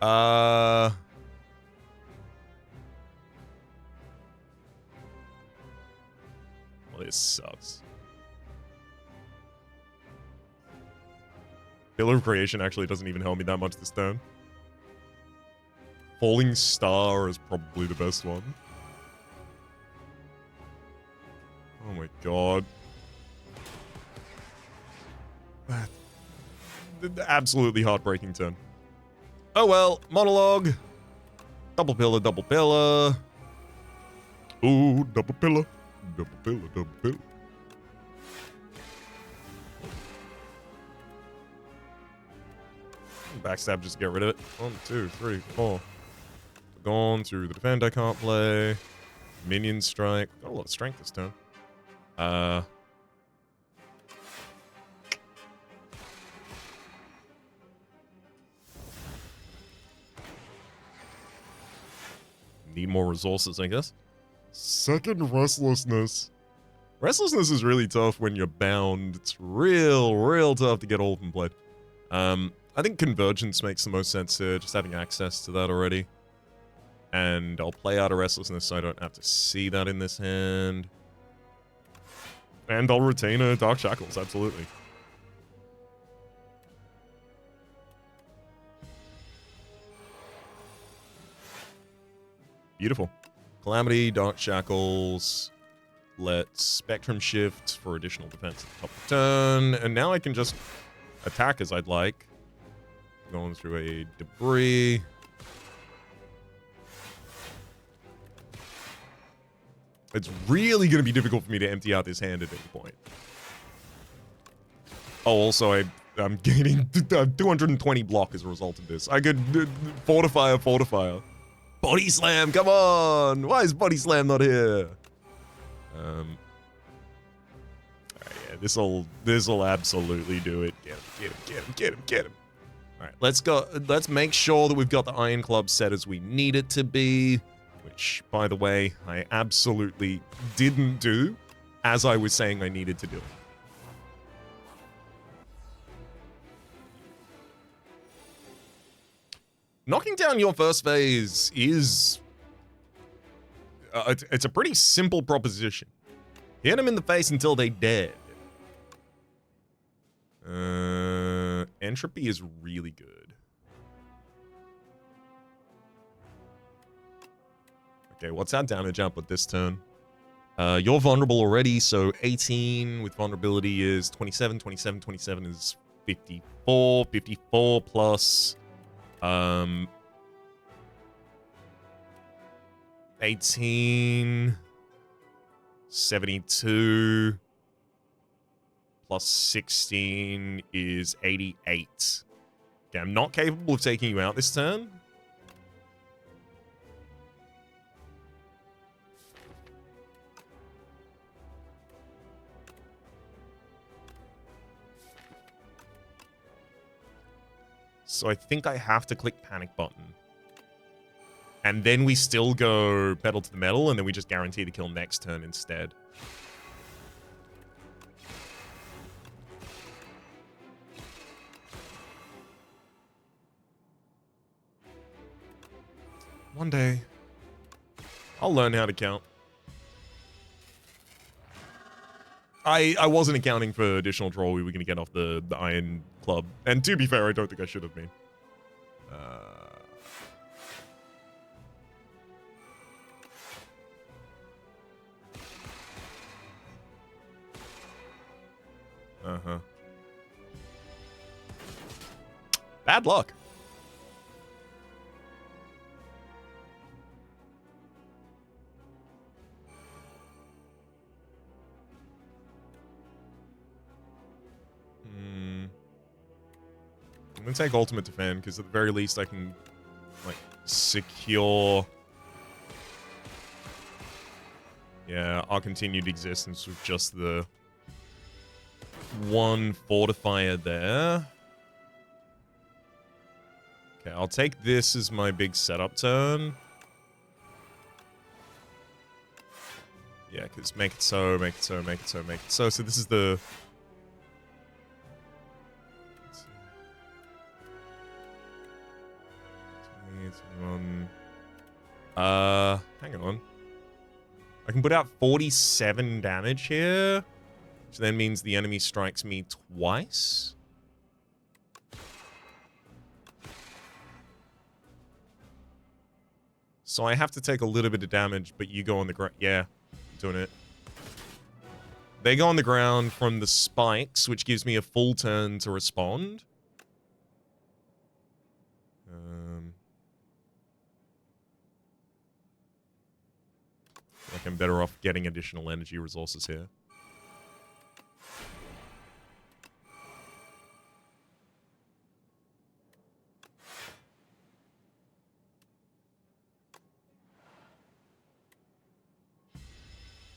Well, this sucks. Pillar of Creation actually doesn't even help me that much this turn. Falling Star is probably the best one. Oh my god. Absolutely heartbreaking turn. Oh well, Monologue. Double Pillar, double Pillar. Ooh, double Pillar. Double Pillar, double Pillar. Backstab just to get rid of it. 1, 2, 3, 4. Gone through the defend I can't play. Minion strike. Got a lot of strength this turn. Need more resources, I guess. Second Restlessness. Restlessness is really tough when you're bound. It's real tough to get all of them played. I think Convergence makes the most sense here, just having access to that already. And I'll play out a Restlessness so I don't have to see that in this hand. And I'll retain a Dark Shackles, absolutely. Beautiful. Calamity, Dark Shackles. Let's Spectrum Shift for additional defense at the top of the turn. And now I can just attack as I'd like. Going through a Debris. It's really going to be difficult for me to empty out this hand at any point. Oh, also, I'm gaining 220 block as a result of this. I could fortify a fortifier. Body Slam, come on! Why is Body Slam not here? Alright, yeah, this'll absolutely do it. Get him, get him, get him, get him. Alright, let's go. Let's make sure that we've got the Iron Club set as we need it to be. Which, by the way, I absolutely didn't do as I was saying I needed to do it. Knocking down your first phase is... it's a pretty simple proposition. Hit them in the face until they dead. Entropy is really good. Okay, what's our damage output this turn? You're vulnerable already, so 18 with vulnerability is 27. 27, 27 is 54. 54 plus 18, 72 plus 16 is 88. Okay, I'm not capable of taking you out this turn. So I think I have to click panic button. And then we still go pedal to the metal, and then we just guarantee the kill next turn instead. One day, I'll learn how to count. I wasn't accounting for additional draw we were going to get off the Iron Club. And to be fair, I don't think I should have been. Uh-huh. Bad luck. I'm gonna take Ultimate Defend, because at the very least I can, like, secure... Yeah, our continued existence with just the one fortifier there. Okay, I'll take this as my big setup turn. Yeah, because make it so, make it so, make it so, make it so. So this is the... Hang on. I can put out 47 damage here, which then means the enemy strikes me twice. So I have to take a little bit of damage, but you go on the ground. Yeah, I'm doing it. They go on the ground from the spikes, which gives me a full turn to respond. Like I'm better off getting additional energy resources here.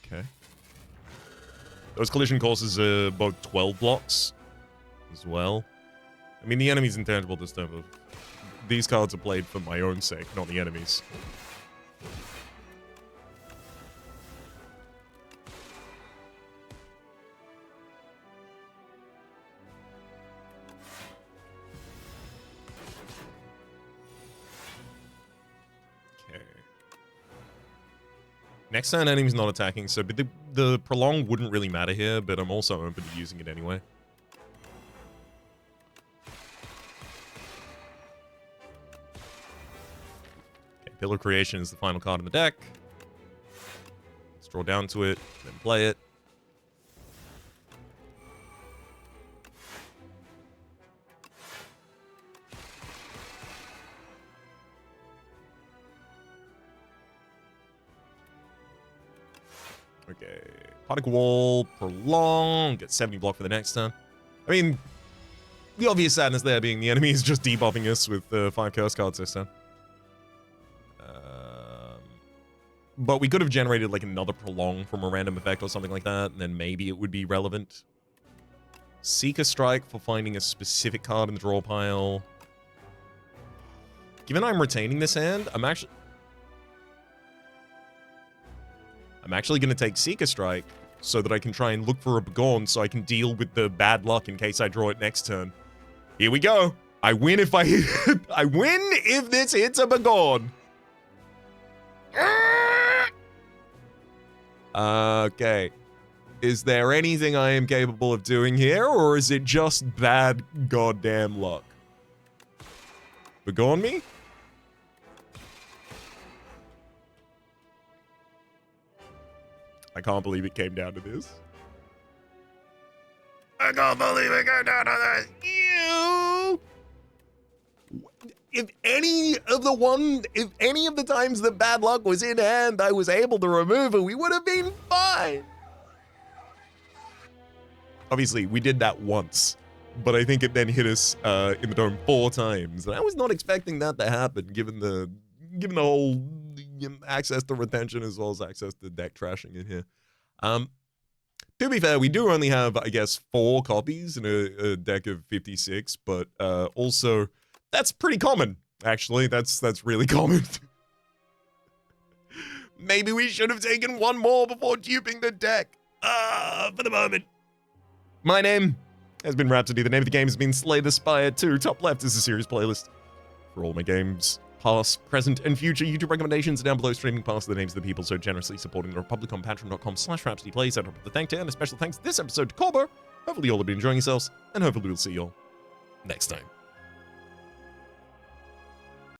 Okay. Those collision courses are both 12 blocks as well. I mean, the enemy's intangible this time, but these cards are played for my own sake, not the enemy's. Next turn, enemy's not attacking, so the prolong wouldn't really matter here, but I'm also open to using it anyway. Okay, Pillar Creation is the final card in the deck. Let's draw down to it, then play it. Okay, Particle Wall, Prolong, get 70 block for the next turn. I mean, the obvious sadness there being the enemy is just debuffing us with 5 curse cards this turn. But we could have generated like another Prolong from a random effect or something like that, and then maybe it would be relevant. Seeker Strike for finding a specific card in the draw pile. Given I'm retaining this hand, I'm actually going to take Seeker Strike so that I can try and look for a Begone so I can deal with the bad luck in case I draw it next turn. Here we go. I win if I win if this hits a Begone. Okay. Is there anything I am capable of doing here, or is it just bad goddamn luck? Begone me? I can't believe it came down to this. I can't believe it came down to this. If any of the times that bad luck was in hand, I was able to remove it, we would have been fine. Obviously, we did that once, but I think it then hit us in the dome 4 times. And I was not expecting that to happen, given the whole access to retention as well as access to deck trashing in here. To be fair, we do only have, I guess, 4 copies in a deck of 56, but also that's pretty common. Actually, that's really common. Maybe we should have taken 1 more before duping the deck. For the moment. My name has been Rhapsody. The name of the game has been Slay the Spire 2. Top left is a series playlist for all my games, past, present, and future. YouTube recommendations are down below, streaming past the names of the people so generously supporting the Republic on patreon.com/RhapsodyPlays. I'd the thank you and a special thanks this episode to Corbo. Hopefully you all have been enjoying yourselves, and hopefully we'll see you all next time.